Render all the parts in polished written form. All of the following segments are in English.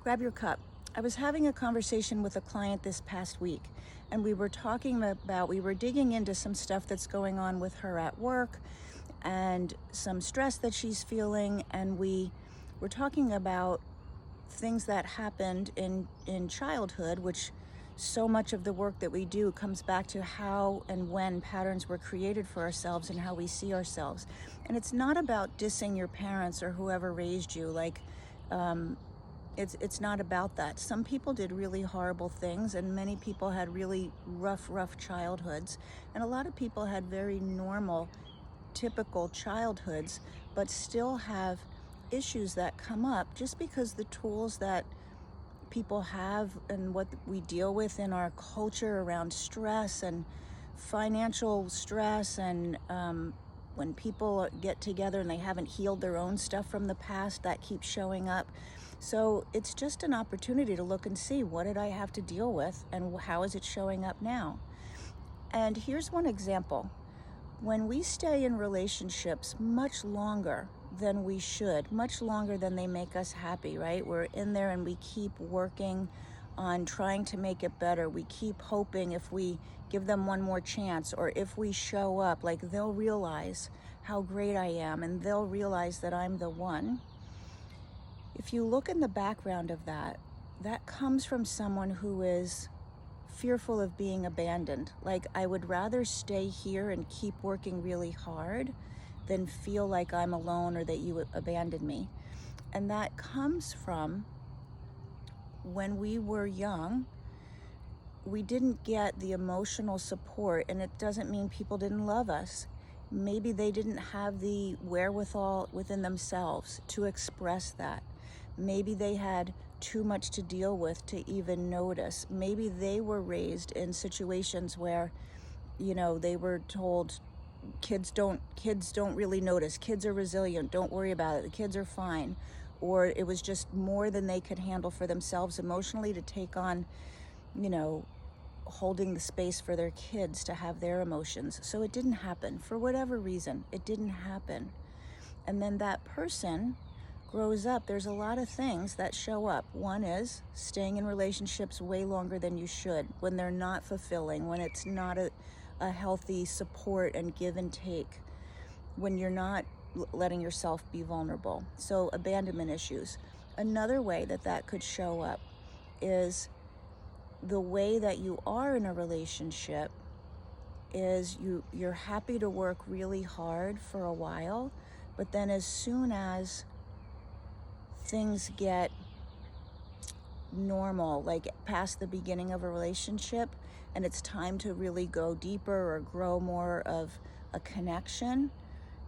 Grab your cup. I was having a conversation with a client this past week, and we were digging into some stuff that's going on with her at work and some stress that she's feeling, and we were talking about things that happened in childhood, which so much of the work that we do comes back to how and when patterns were created for ourselves and how we see ourselves. And it's not about dissing your parents or whoever raised you. It's not about that. Some people did really horrible things, and many people had really rough childhoods. And a lot of people had very normal, typical childhoods, but still have issues that come up just because the tools that people have and what we deal with in our culture around stress and financial stress, and when people get together and they haven't healed their own stuff from the past, that keeps showing up. So it's just an opportunity to look and see, what did I have to deal with and how is it showing up now? And here's one example. When we stay in relationships much longer than we should, much longer than they make us happy, right? We're in there and we keep working on trying to make it better. We keep hoping if we give them one more chance, or if we show up, like, they'll realize how great I am and they'll realize that I'm the one. If you look in the background of that, that comes from someone who is fearful of being abandoned. Like, I would rather stay here and keep working really hard than feel like I'm alone or that you abandoned me. And that comes from when we were young, we didn't get the emotional support, and it doesn't mean people didn't love us. Maybe they didn't have the wherewithal within themselves to express that. Maybe they had too much to deal with to even notice. Maybe they were raised in situations where, they were told, kids don't really notice. Kids are resilient. Don't worry about it. The kids are fine. Or it was just more than they could handle for themselves emotionally to take on, holding the space for their kids to have their emotions. So it didn't happen. For whatever reason, it didn't happen. And then that person grows up. There's a lot of things that show up. One is staying in relationships way longer than you should, when they're not fulfilling, when it's not a healthy support and give and take, when you're not letting yourself be vulnerable. So abandonment issues. Another way that could show up is the way that you are in a relationship is you're happy to work really hard for a while, but then as soon as things get normal, like past the beginning of a relationship, and it's time to really go deeper or grow more of a connection,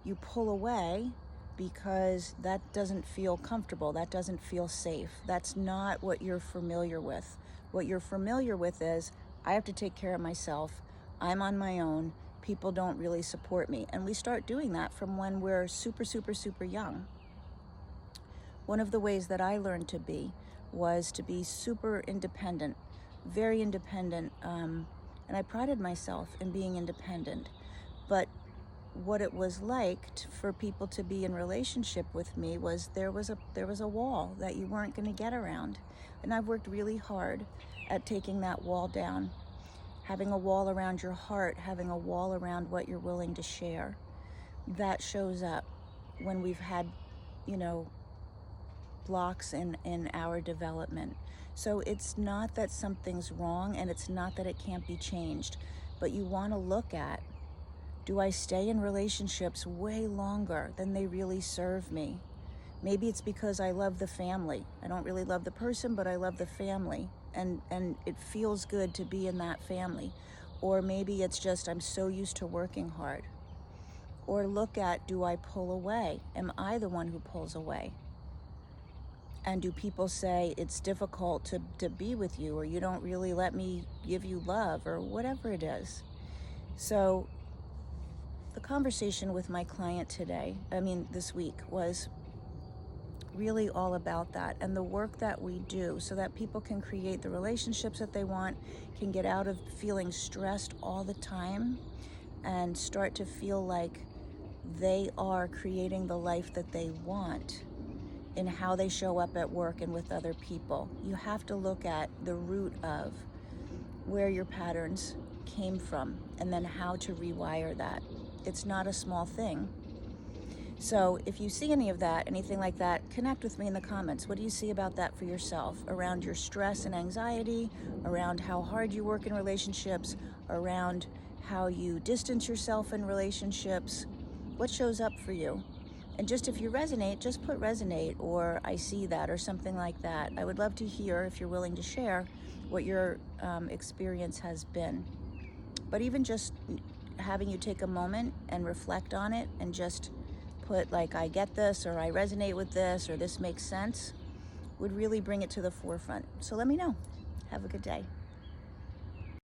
you pull away because that doesn't feel comfortable, that doesn't feel safe. That's not what you're familiar with. What you're familiar with is, I have to take care of myself, I'm on my own, people don't really support me. And we start doing that from when we're super young. One of the ways that I learned to be was to be super independent, very independent, and I prided myself in being independent. But what it was like for people to be in relationship with me was there was a wall that you weren't going to get around. And I've worked really hard at taking that wall down, having a wall around your heart, having a wall around what you're willing to share. That shows up when we've had, blocks in our development. So it's not that something's wrong, and it's not that it can't be changed, but you want to look at, do I stay in relationships way longer than they really serve me? Maybe it's because I love the family. I don't really love the person, but I love the family, and it feels good to be in that family. Or maybe it's just I'm so used to working hard. Or look at, do I pull away? Am I the one who pulls away? And do people say it's difficult to be with you, or you don't really let me give you love, or whatever it is? So the conversation with my client this week, was really all about that, and the work that we do so that people can create the relationships that they want, can get out of feeling stressed all the time, and start to feel like they are creating the life that they want, in how they show up at work and with other people. You have to look at the root of where your patterns came from and then how to rewire that. It's not a small thing. So if you see any of that, anything like that, connect with me in the comments. What do you see about that for yourself, around your stress and anxiety, around how hard you work in relationships, around how you distance yourself in relationships? What shows up for you? And just if you resonate, just put resonate or I see that or something like that. I would love to hear, if you're willing to share, what your experience has been. But even just having you take a moment and reflect on it and just put like, I get this, or I resonate with this, or this makes sense, would really bring it to the forefront. So let me know. Have a good day.